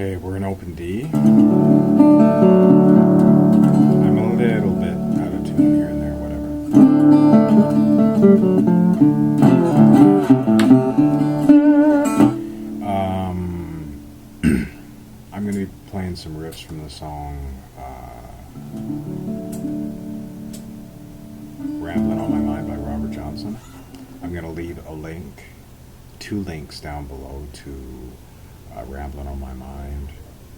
Okay, we're in open D. I'm a little bit out of tune here and there, whatever. I'm going to be playing some riffs from the song Ramblin' on My Mind by Robert Johnson. I'm going to leave two links down below to Ramblin' on My Mind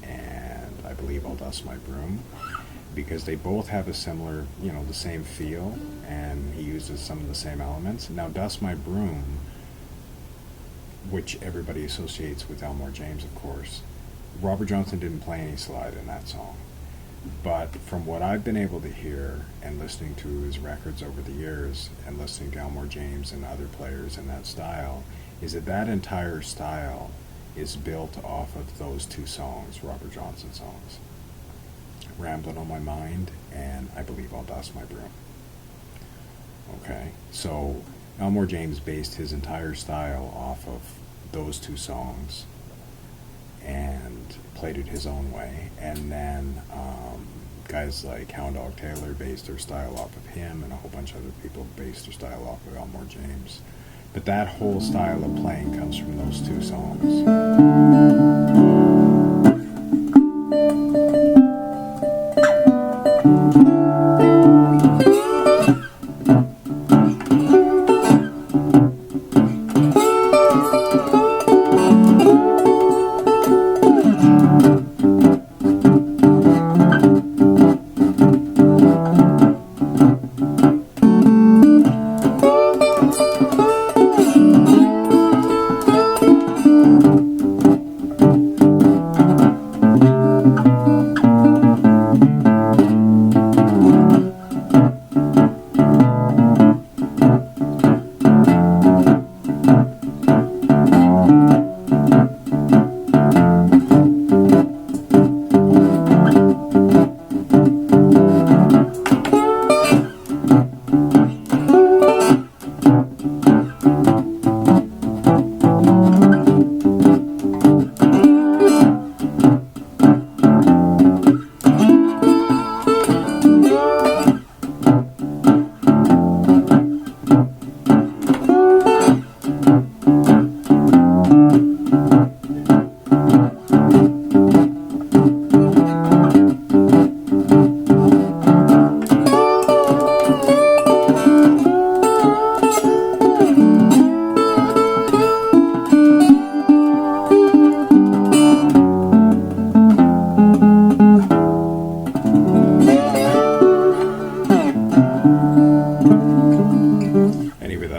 and I believe I'll Dust My Broom, because they both have a similar, the same feel, and he uses some of the same elements. Now, Dust My Broom, which everybody associates with Elmore James, of course, Robert Johnson didn't play any slide in that song. But from what I've been able to hear and listening to his records over the years and listening to Elmore James and other players in that style, is that entire style is built off of those two songs, Robert Johnson songs, Ramblin' on My Mind and I believe I'll Dust My Broom. Okay, so Elmore James based his entire style off of those two songs and played it his own way, and then guys like Hound Dog Taylor based their style off of him, and a whole bunch of other people based their style off of Elmore James. But that whole style of playing comes from those two songs.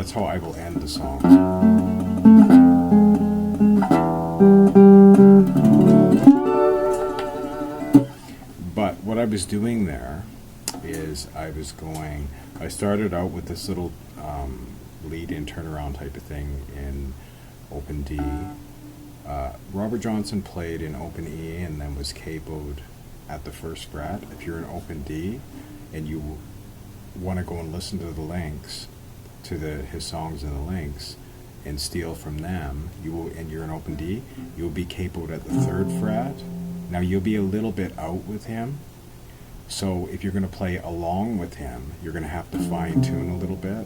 That's how I will end the song. But what I was doing there is I started out with this little lead in turnaround type of thing in open D. Robert Johnson played in open E and then was capoed at the first fret. If you're in open D and you want to go and listen to the links, to his songs and the links, and steal from them, and you're in open D, you'll be capoed at the third fret. Now you'll be a little bit out with him, so if you're going to play along with him, you're going to have to fine tune a little bit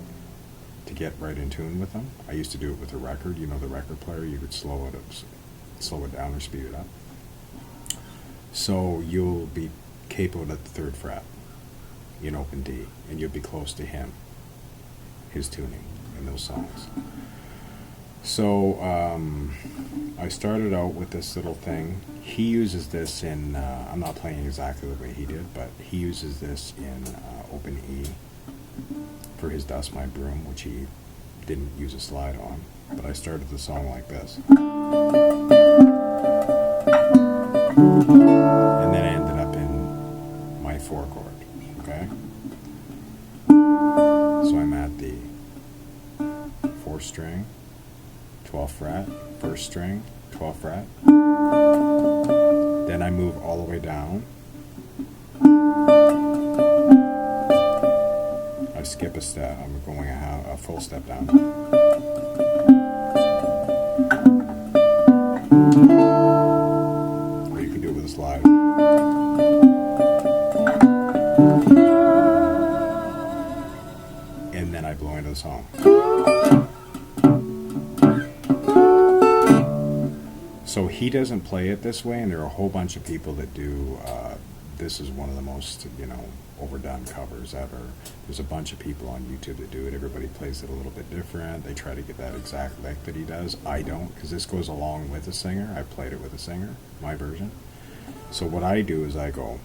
to get right in tune with him. I used to do it with a record. The record player, you could slow it down or speed it up. So you'll be capoed at the third fret in open D, and you'll be close to his tuning in those songs. So I started out with this little thing. He uses this in, I'm not playing exactly the way he did, but he uses this in open E for his Dust My Broom, which he didn't use a slide on. But I started the song like this. And then I ended up in my 4 chord, okay? So I'm at the 4th string, 12th fret, 1st string, 12th fret. Then I move all the way down. I skip a step. I'm going a full step down. the song. So he doesn't play it this way, and there are a whole bunch of people that do. This is one of the most, overdone covers ever. There's a bunch of people on YouTube that do it. Everybody plays it a little bit different. They try to get that exact lick that he does. I don't, because this goes along with a singer. I played it with a singer, my version. So what I do is I go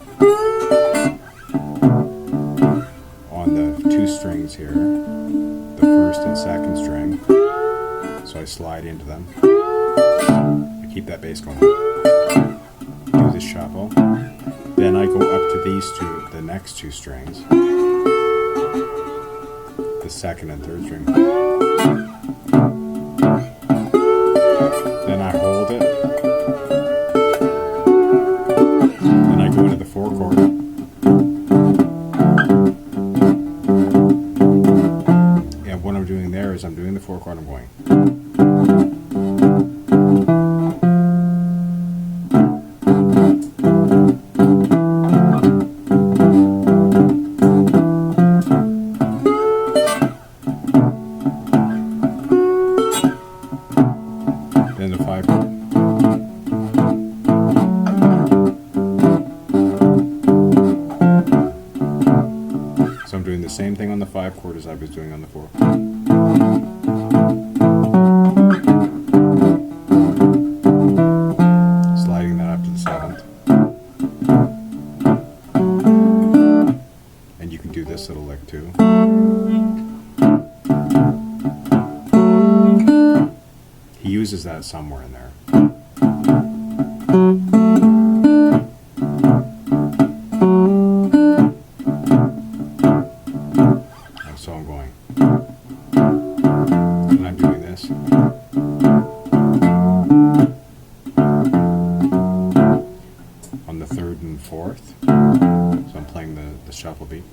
on the 2 strings here, the first and second string. So I slide into them. I keep that bass going. Do the shuffle. Then I go up to these 2, the next 2 strings, the second and third string. Then I hold it. Then I go into the 4 chord. And what I'm doing there is I'm doing the 4 chord, I'm going. Then the 5 chord. So I'm doing the same thing on the 5 chord as I was doing on the 4. Sliding that up to the 7th. And you can do this little lick too. He uses that somewhere in there. So I'm going. And I'm doing this. On the 3rd and 4th. So I'm playing the shuffle beat.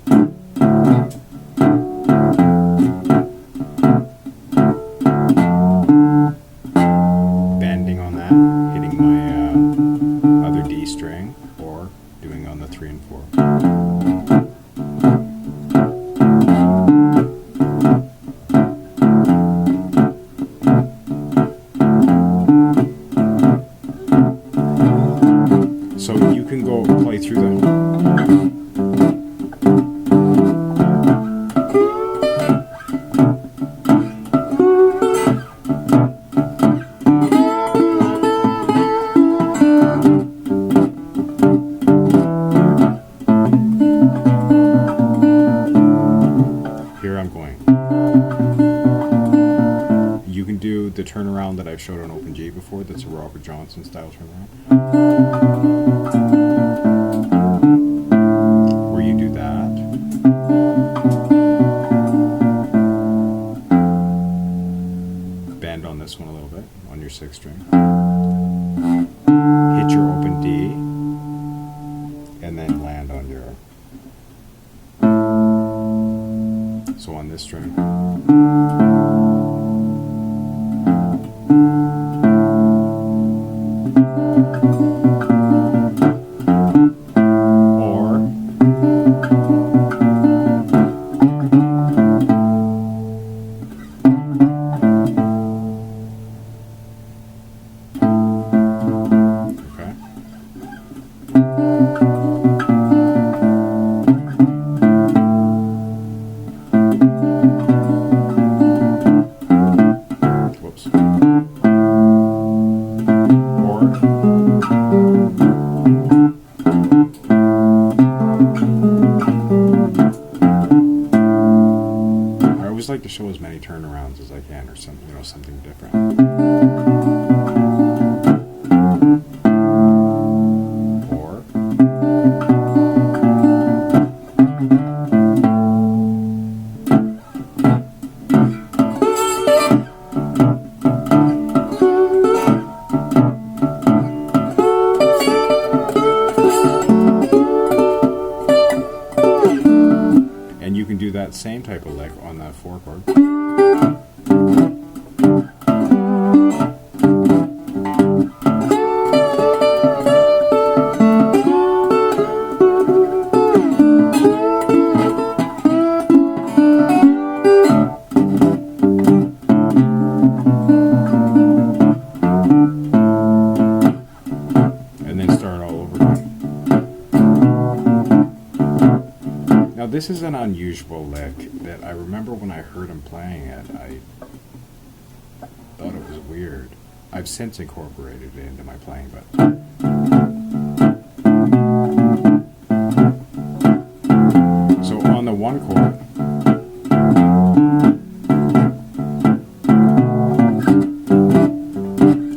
Bending on that, hitting my other D string, or doing on the 3 and 4. So you can go play through the I'm going. You can do the turnaround that I've showed on Open G before. That's a Robert Johnson style turnaround. Where you do that. Bend on this one a little bit, on your 6th string. Hit your open D, and then land on your... So on this string. Or okay. Whoops. I always like to show as many turnarounds as I can, or something different. Or and you can do that same type of lick on that 4 chord. this is an unusual lick that I remember when I heard him playing it, I thought it was weird. I've since incorporated it into my playing, but... So on the one chord,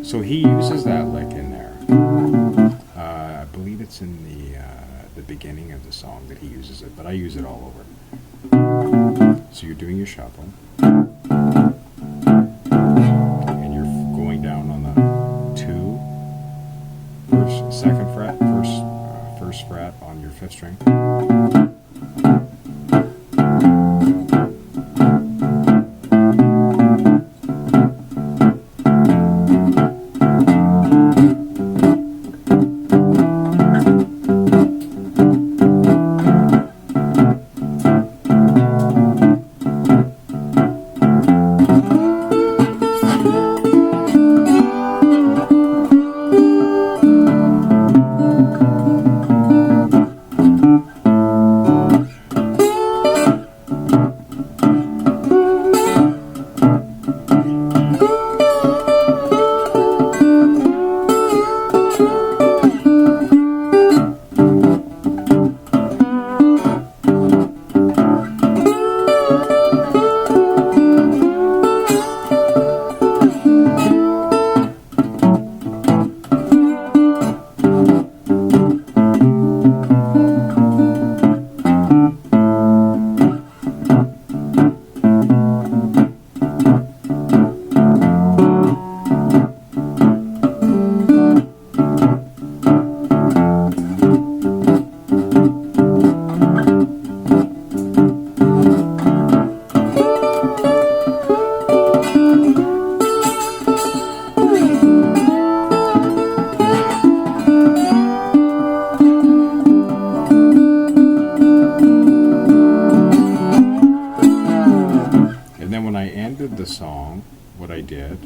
so he uses that lick in there. I believe it's in the beginning of the song that he uses it, but I use it all over. So you're doing your shuffle, and you're going down on the second fret, first fret on your fifth string. The song, what I did,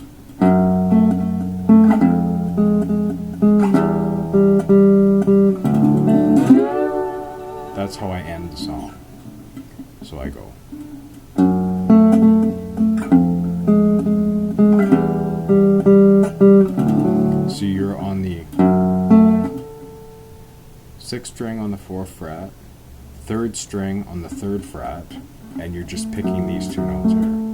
that's how I end the song. So I go. So you're on the sixth string on the fourth fret, third string on the third fret, and you're just picking these two notes here.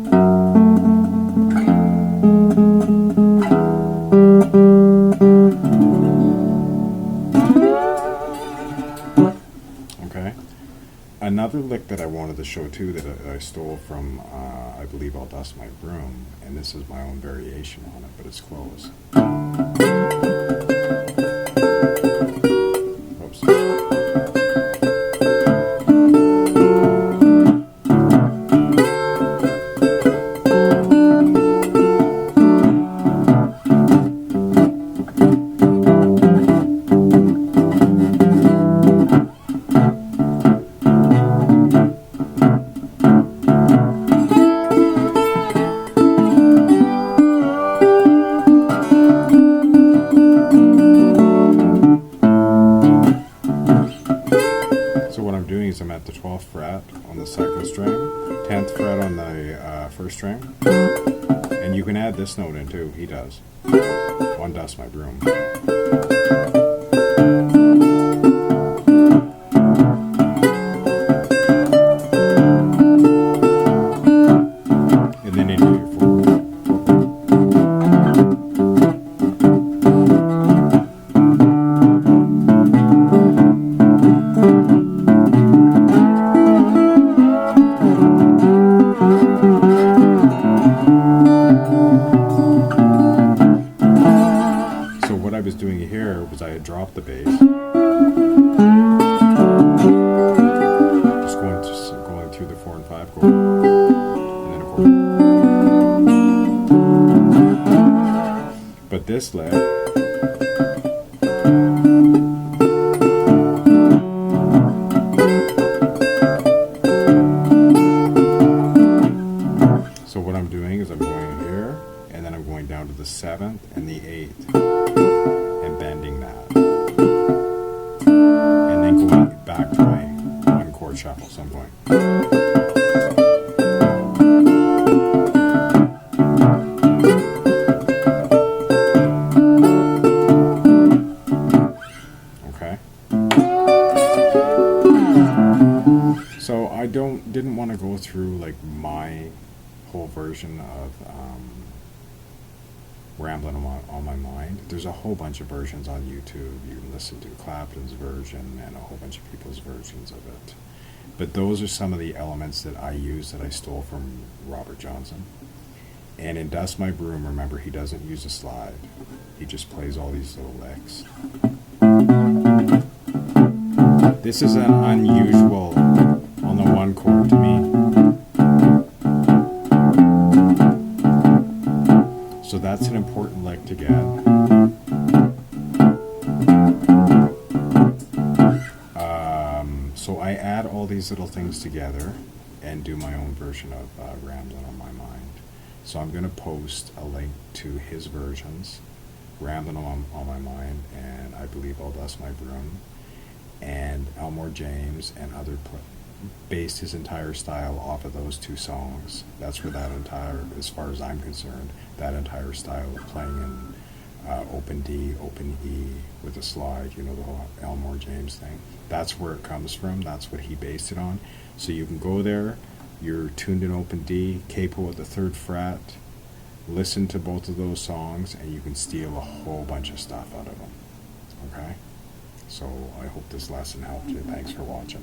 Another lick that I wanted to show too that I stole from, I believe, I'll Dust My Broom, and this is my own variation on it, but it's close. Oops. I'm at the 12th fret on the second string, 10th fret on the first string, and you can add this note in too, he does, I'll Dust My Broom. And then into your fourth. I had dropped the bass, just going through the 4 and 5 chord, and then a chord. But this lick, so what I'm doing is I'm going here, and then I'm going down to the 7th and the 8th. And bending that, and then going back to my 1 chord shuffle, so I'm going. Okay. So I didn't want to go through like my whole version of Ramblin' on my mind. There's a whole bunch of versions on YouTube. You can listen to Clapton's version and a whole bunch of people's versions of it. But those are some of the elements that I use that I stole from Robert Johnson. And in Dust My Broom, remember, he doesn't use a slide. He just plays all these little licks. This is an unusual on the one chord to me. So that's an important lick to get. So I add all these little things together and do my own version of Ramblin' on My Mind. So I'm going to post a link to his versions, Ramblin' on My Mind, and I believe I'll Dust My Broom, and Elmore James and other based his entire style off of those two songs. That's where that entire, as far as I'm concerned, that entire style of playing in open D, open E with a slide, you know, the whole Elmore James thing. That's where it comes from. That's what he based it on. So you can go there, you're tuned in open D, capo at the 3rd fret, listen to both of those songs, and you can steal a whole bunch of stuff out of them. Okay? So I hope this lesson helped you. Thanks for watching.